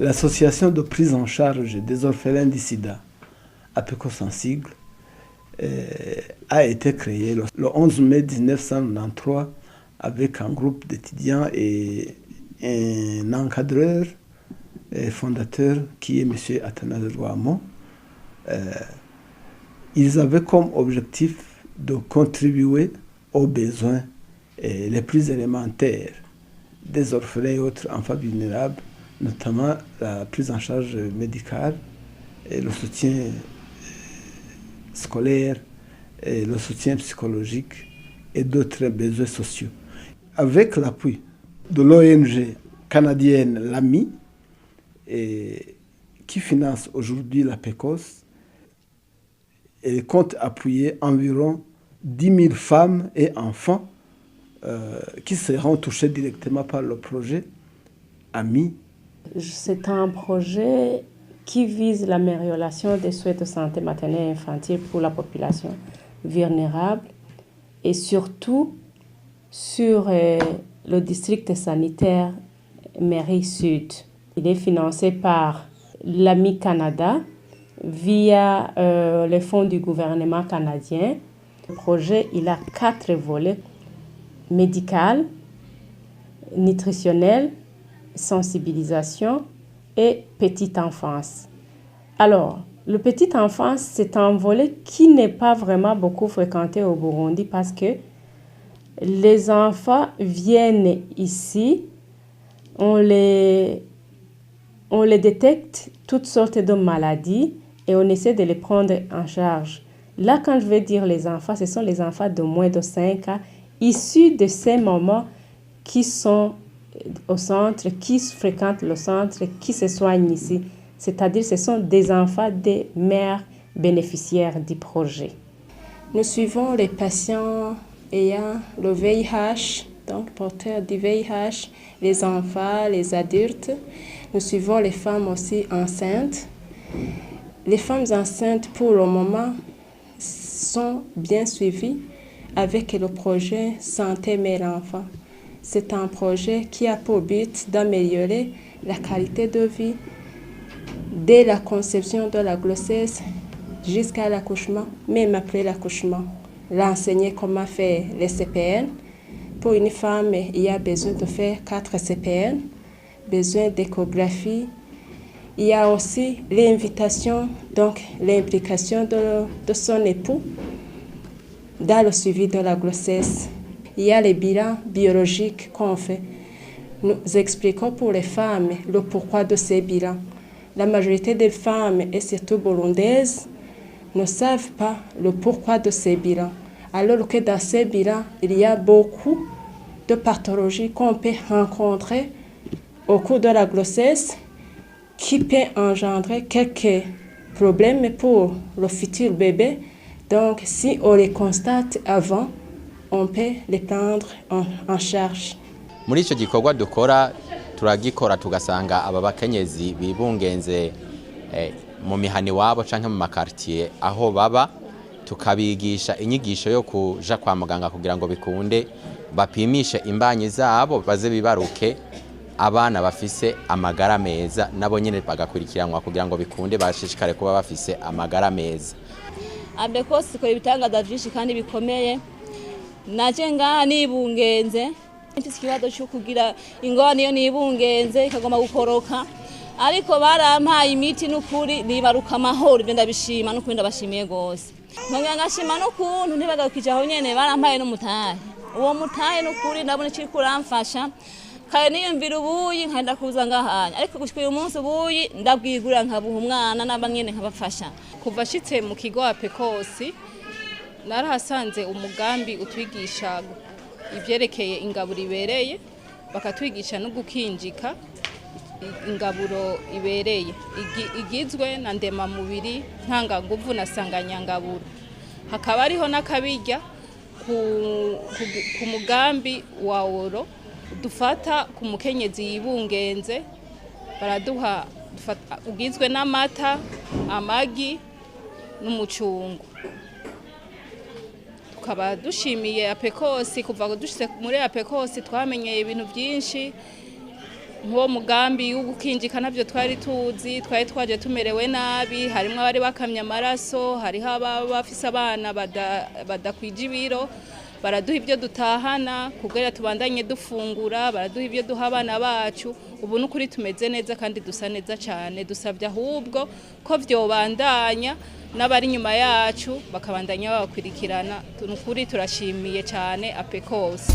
L'association de prise en charge des orphelins du sida, APECOS en sigle, a été créée le 11 mai 1993 avec un groupe d'étudiants et un encadreur et fondateur qui est M. Athanase Rwamo. Ils avaient comme objectif de contribuer aux besoins les plus élémentaires des orphelins et autres enfants vulnérables, notamment la prise en charge médicale, et le soutien scolaire, et le soutien psychologique et d'autres besoins sociaux. Avec l'appui de l'ONG canadienne l'AMI, qui finance aujourd'hui la PECOS, elle compte appuyer environ 10 000 femmes et enfants qui seront touchés directement par le projet AMI. C'est un projet qui vise l'amélioration des soins de santé maternelle et infantile pour la population vulnérable et surtout sur le district sanitaire Mairie Sud. Il est financé par l'AMI Canada via les fonds du gouvernement canadien. Le projet il a 4 volets: médical, nutritionnel, sensibilisation et petite enfance. Alors, le petite enfance, c'est un volet qui n'est pas vraiment beaucoup fréquenté au Burundi parce que les enfants viennent ici, on les détecte toutes sortes de maladies et on essaie de les prendre en charge. Là, quand je vais dire les enfants, ce sont les enfants de moins de 5 ans issus de ces moments qui sont au centre, qui fréquentent le centre, qui se soignent ici. C'est-à-dire ce sont des enfants des mères bénéficiaires du projet. Nous suivons les patients ayant le VIH, donc porteurs du VIH, les enfants, les adultes. Nous suivons les femmes aussi enceintes. Les femmes enceintes, pour le moment, sont bien suivies avec le projet Santé Mère-Enfant. C'est un projet qui a pour but d'améliorer la qualité de vie dès la conception de la grossesse jusqu'à l'accouchement, même après l'accouchement. L'enseigner comment faire les CPN. Pour une femme, il y a besoin de faire 4 CPN, besoin d'échographie. Il y a aussi l'invitation, donc l'implication de son époux dans le suivi de la grossesse. Il y a les bilans biologiques qu'on fait. Nous expliquons pour les femmes le pourquoi de ces bilans. La majorité des femmes, et surtout burundaises, ne savent pas le pourquoi de ces bilans. Alors que dans ces bilans, il y a beaucoup de pathologies qu'on peut rencontrer au cours de la grossesse qui peut engendrer quelques problèmes pour le futur bébé. Donc, si on les constate avant, on peut les prendre en charge. Muri icyo gikorwa dukora turagikora tugasanga aba bakenyezi bibungenze mu mihani wabo canke mu makartier aho baba, tukabigisha inyigisho yo kuja kwa muganga kugira ngo bikunde bapimishe imbanyi zabo baze bibaruke abana bafise amagara meza, nabo nyene bagakurikiranwa kugira ngo bikunde bashishikare kuba bafise amagara meza. APECOS ikora ibitangaza vyinshi kandi bikomeye. Naje ngaha nibungenze, mfise ikibazo cyo kugira ingorane yo nibungenze ikagoma gukoroka, ariko barampaye imiti n'ukuri nibaruka amahoro, ibyo ndabishima n'ukuri ndabashimiye gose. Nkongera ngashima n'ukuntu ntibagakije aho nyene barampaye n'umutahe. Uwo mutahe n'ukuri ndabona kiri kuramfasha. Kaya niyumvira ubuyi nkanda kuza ngahanya, ariko gushika uyu munsi ubuyi ndabwigurira nkabuha umwana n'abanyene nkabafasha. Kuva shitse mu kigo APECOS narahasanze umugambi utwigisha ivyerekeye ingaburo ibereye, bakatwigisha no gukinjika ingaburo ibereye igizwe na ndema mubiri, ntanga nguvu na sanganyangaburo. Hakaba ariho nakabirya ku mugambi wa oro dufata ku mukenyezi yibungenze, baraduha ugizwe n'amata, amagi n'umucungu. Tukaba dushimiye APECOS, kuva dushitse muri APECOS twamenyeye ibintu byinshi, nk'uwo mugambi wo gukinjika navyo twari tuzi, twari twaje tumerewe nabi, harimo abari bakamye amaraso, hariho abafise abana badakwije ibiro, baraduha ibyo dutahana kugira tubandanye dufungura, baraduha ibyo duha abana bacu. Ubu n'ukuri tumeze neza kandi dusa neza cyane. Dusabye ahubwo ko vyobandanya n'abari nyuma yacu bakabandanya babakurikirana. N'ukuri turashimiye cyane APECOS.